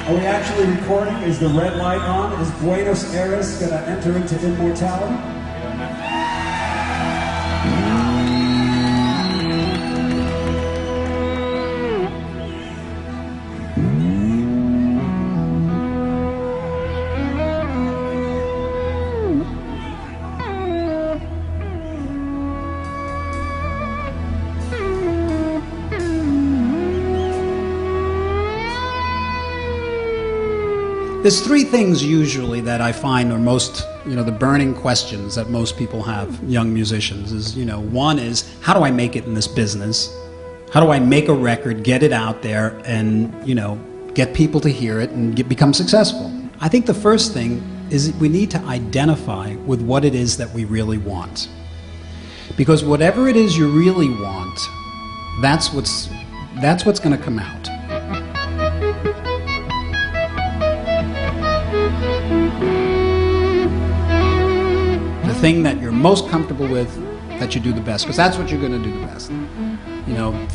Are we actually recording? Is the red light on? Is Buenos Aires going to enter into immortality? There's three things usually that I find are most, the burning questions that most people have, young musicians, is, one is, how do I make it in this business? How do I make a record, get it out there, and, get people to hear it and become successful? I think the first thing is we need to identify with what it is that we really want. Because whatever it is you really want, that's what's going to come out. The thing that you're most comfortable with, that you do the best, because that's what you're going to do the best.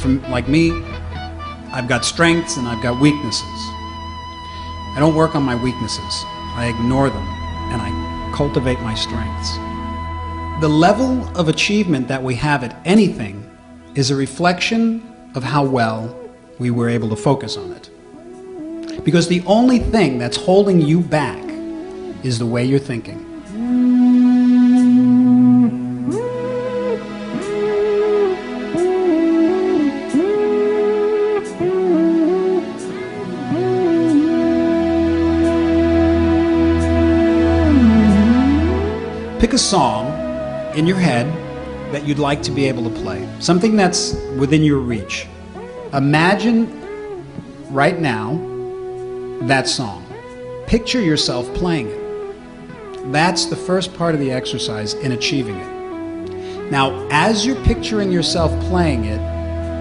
From like me, I've got strengths and I've got weaknesses. I don't work on my weaknesses. I ignore them and I cultivate my strengths. The level of achievement that we have at anything is a reflection of how well we were able to focus on it. Because the only thing that's holding you back is the way you're thinking. Pick a song in your head that you'd like to be able to play. Something that's within your reach. Imagine right now that song. Picture yourself playing it. That's the first part of the exercise in achieving it. Now, as you're picturing yourself playing it,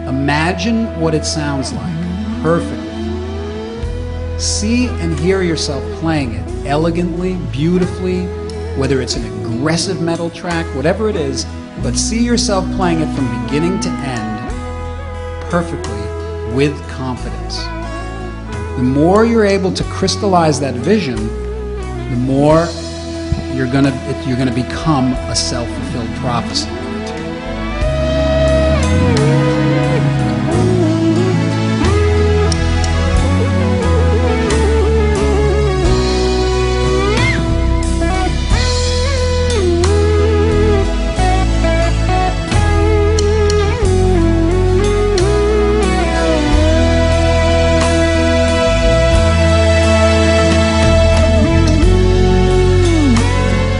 imagine what it sounds like perfectly. See and hear yourself playing it elegantly, beautifully, whether it's an aggressive metal track, whatever it is, but see yourself playing it from beginning to end perfectly with confidence. The more you're able to crystallize that vision, the more you're gonna become a self-fulfilled prophecy.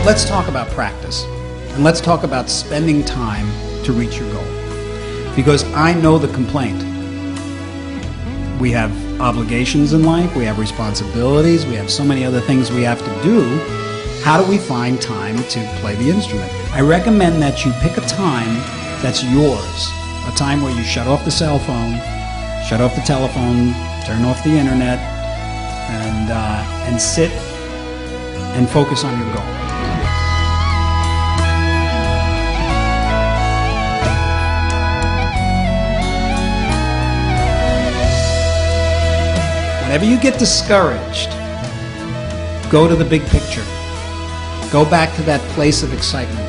Let's talk about practice, and let's talk about spending time to reach your goal. Because I know the complaint. We have obligations in life, we have responsibilities, we have so many other things we have to do. How do we find time to play the instrument? I recommend that you pick a time that's yours, a time where you shut off the cell phone, shut off the telephone, turn off the internet, and sit and focus on your goal. Whenever you get discouraged, go to the big picture. Go back to that place of excitement.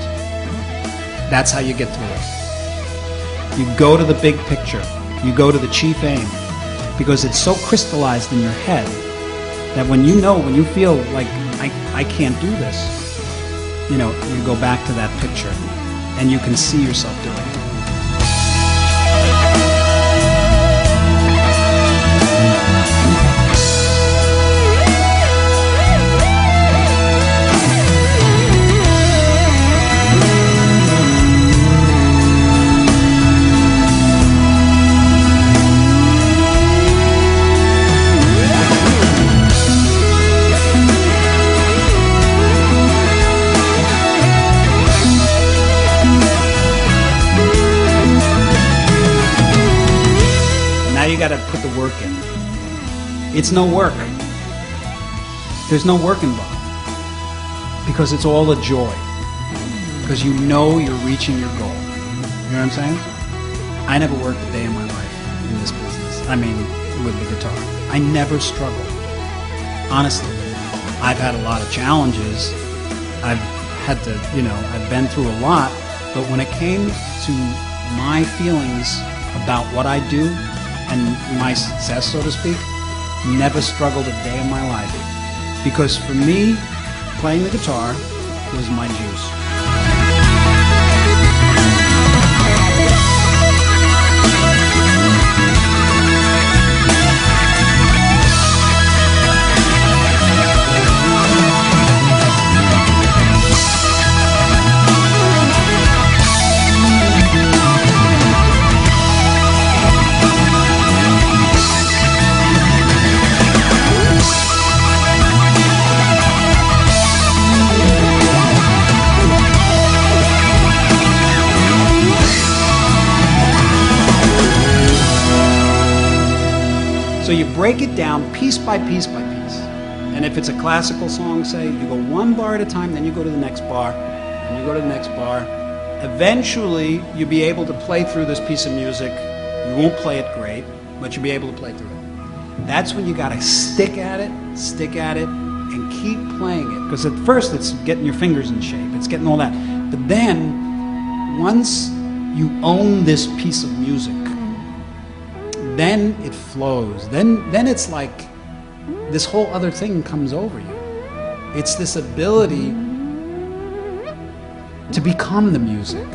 That's how you get through it. You go to the big picture. You go to the chief aim. Because it's so crystallized in your head that when you feel like, I can't do this, you go back to that picture and you can see yourself doing it. You got to put the work in. It's no work. There's no work involved because it's all a joy. Because you're reaching your goal. You know what I'm saying? I never worked a day in my life in this business. I mean, with the guitar. I never struggled. honestly, I've had a lot of challenges. I've had to, I've been through a lot. But when it came to my feelings about what I do and my success, so to speak, never struggled a day in my life. Because for me, playing the guitar was my juice. So you break it down piece by piece by piece. And if it's a classical song, say, you go one bar at a time, then you go to the next bar, and you go to the next bar. Eventually, you'll be able to play through this piece of music. You won't play it great, but you'll be able to play through it. That's when you gotta stick at it, and keep playing it. Because at first, it's getting your fingers in shape, it's getting all that. But then, once you own this piece of music, then it flows. Then it's like this whole other thing comes over you. It's this ability to become the music.